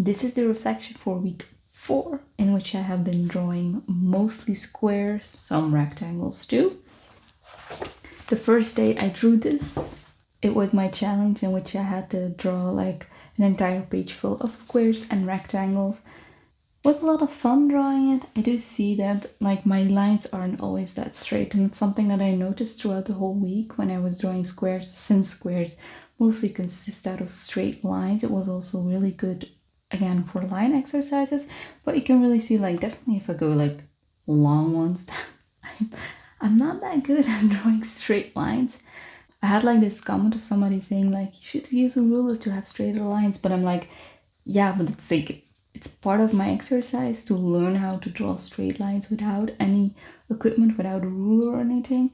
This is the reflection for week 4, in which I have been drawing mostly squares, some rectangles too. The first day I drew this, it was my challenge in which I had to draw like an entire page full of squares and rectangles. It was a lot of fun drawing it. I do see that like my lines aren't always that straight, and it's something that I noticed throughout the whole week when I was drawing squares. Since squares mostly consist out of straight lines, it was also really good again for line exercises. But you can really see like definitely if I go like long ones, I'm not that good at drawing straight lines. I had like this comment of somebody saying like you should use a ruler to have straighter lines, but I'm like, yeah, but it's like it's part of my exercise to learn how to draw straight lines without any equipment, without a ruler or anything.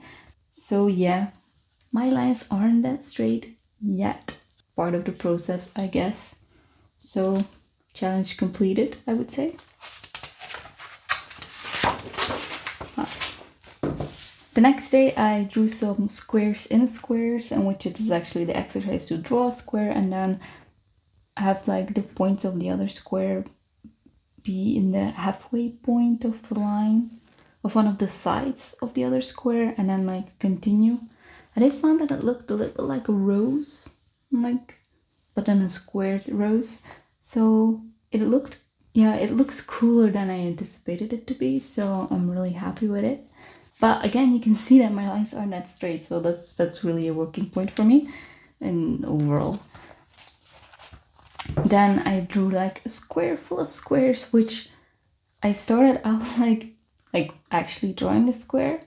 So yeah, my lines aren't that straight yet. Part of the process, I guess. So challenge completed, I would say. The next day I drew some squares in squares, in which it is actually the exercise to draw a square and then have like the points of the other square be in the halfway point of the line of one of the sides of the other square and then like continue. And I found that it looked a little like a rose, like, but then a squared rose. So it looks cooler than I anticipated it to be, so I'm really happy with it. But again, you can see that my lines aren't that straight, so that's really a working point for me and overall. Then I drew like a square full of squares, which I started out like actually drawing a square,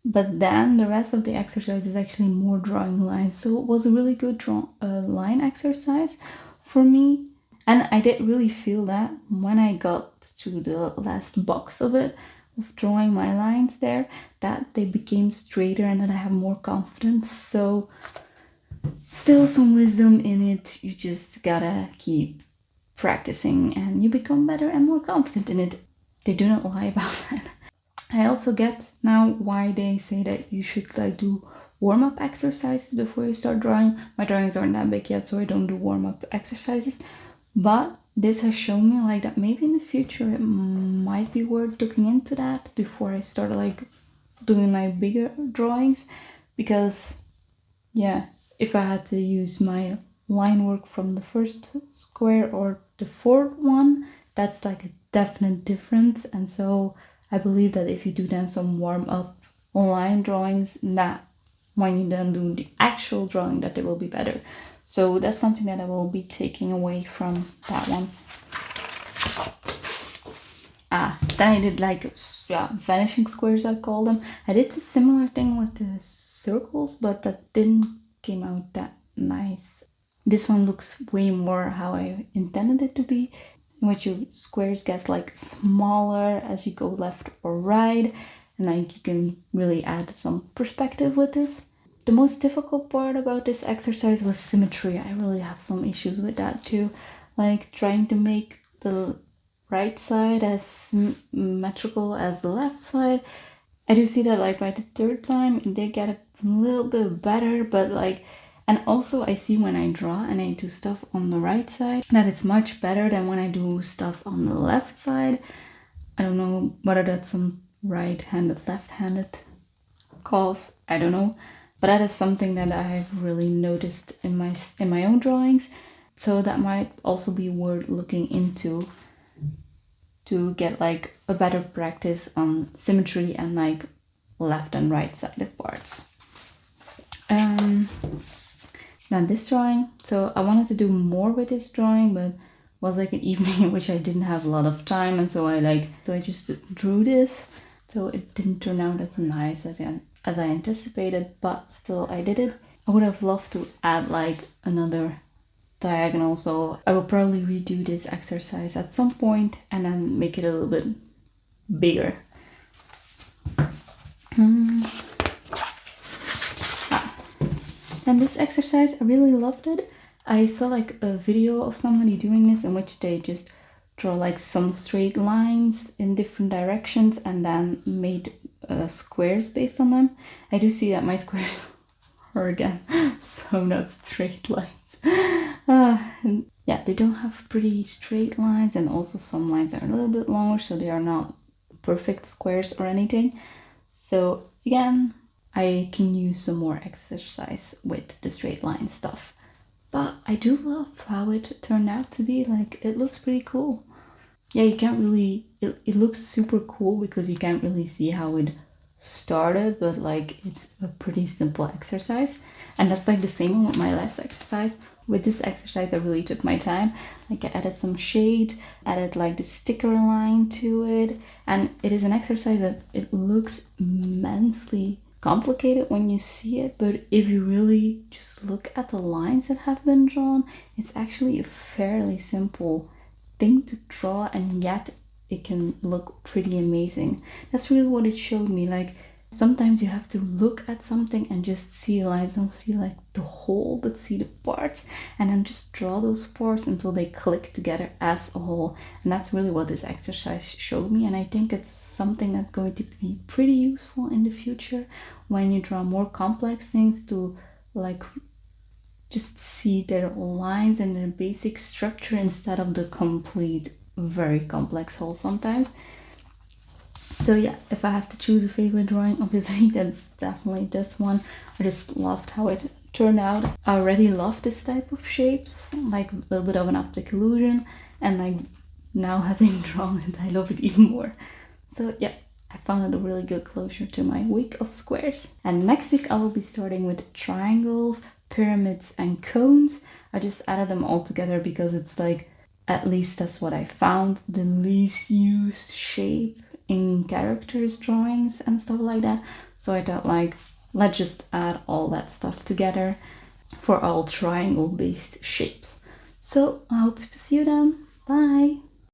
but then the rest of the exercise is actually more drawing lines. So it was a really good line exercise for me. And I did really feel that when I got to the last box of it, of drawing my lines there, that they became straighter and that I have more confidence. So still some wisdom in it. You just gotta keep practicing and you become better and more confident in it. They do not lie about that. I also get now why they say that you should like do warm-up exercises before you start drawing. My drawings aren't that big yet, so I don't do warm-up exercises. But this has shown me like that maybe in the future it might be worth looking into that before I start like doing my bigger drawings, because yeah, if I had to use my line work from the first square or the fourth one, that's like a definite difference. And so I believe that if you do then some warm-up line drawings, that when you then do the actual drawing, that they will be better. So that's something that I will be taking away from that one. Then I did like vanishing squares, I call them. I did a similar thing with the circles, but that didn't came out that nice. This one looks way more how I intended it to be, in which your squares get like smaller as you go left or right, and like you can really add some perspective with this. The most difficult part about this exercise was symmetry. I really have some issues with that too, like trying to make the right side as symmetrical as the left side. I do see that like by the third time they get a little bit better, but like, and also I see when I draw and I do stuff on the right side that it's much better than when I do stuff on the left side. I don't know whether that's some right-handed, left-handed calls, I don't know, but that is something that I've really noticed in my own drawings. So that might also be worth looking into to get like a better practice on symmetry and like left and right sided parts. Then this drawing, so I wanted to do more with this drawing, but it was like an evening in which I didn't have a lot of time, and so I just drew this. So it didn't turn out as nice as I anticipated, but still I did it. I would have loved to add like another diagonal, so I will probably redo this exercise at some point and then make it a little bit bigger. And this exercise, I really loved it. I saw like a video of somebody doing this in which they just draw like some straight lines in different directions and then made squares based on them. I do see that my squares are again so not straight lines. yeah, they don't have pretty straight lines, and also some lines are a little bit longer, so they are not perfect squares or anything. So again, I can use some more exercise with the straight line stuff. But I do love how it turned out to be. Like, it looks pretty cool. Yeah, you can't really, it looks super cool because you can't really see how it started, but like it's a pretty simple exercise. And that's like the same with my last exercise. With this exercise, I really took my time. Like, I added some shade, added like the sticker line to it, and it is an exercise that it looks immensely complicated when you see it, but if you really just look at the lines that have been drawn, it's actually a fairly simple thing to draw, and yet it can look pretty amazing. That's really what it showed me. Like, sometimes you have to look at something and just see lines, don't see like the whole, but see the parts, and then just draw those parts until they click together as a whole. And that's really what this exercise showed me, and I think it's something that's going to be pretty useful in the future when you draw more complex things, to like just see their lines and their basic structure instead of the complete, very complex whole sometimes. So yeah, if I have to choose a favorite drawing of this week, that's definitely this one. I just loved how it turned out. I already love this type of shapes, like a little bit of an optic illusion, and like now having drawn it, I love it even more. So yeah, I found it a really good closure to my week of squares. And next week I will be starting with triangles, pyramids, and cones. I just added them all together because it's like, at least that's what I found, the least used shape in characters drawings and stuff like that. So I thought, like, let's just add all that stuff together for all triangle based shapes. So I hope to see you then. Bye.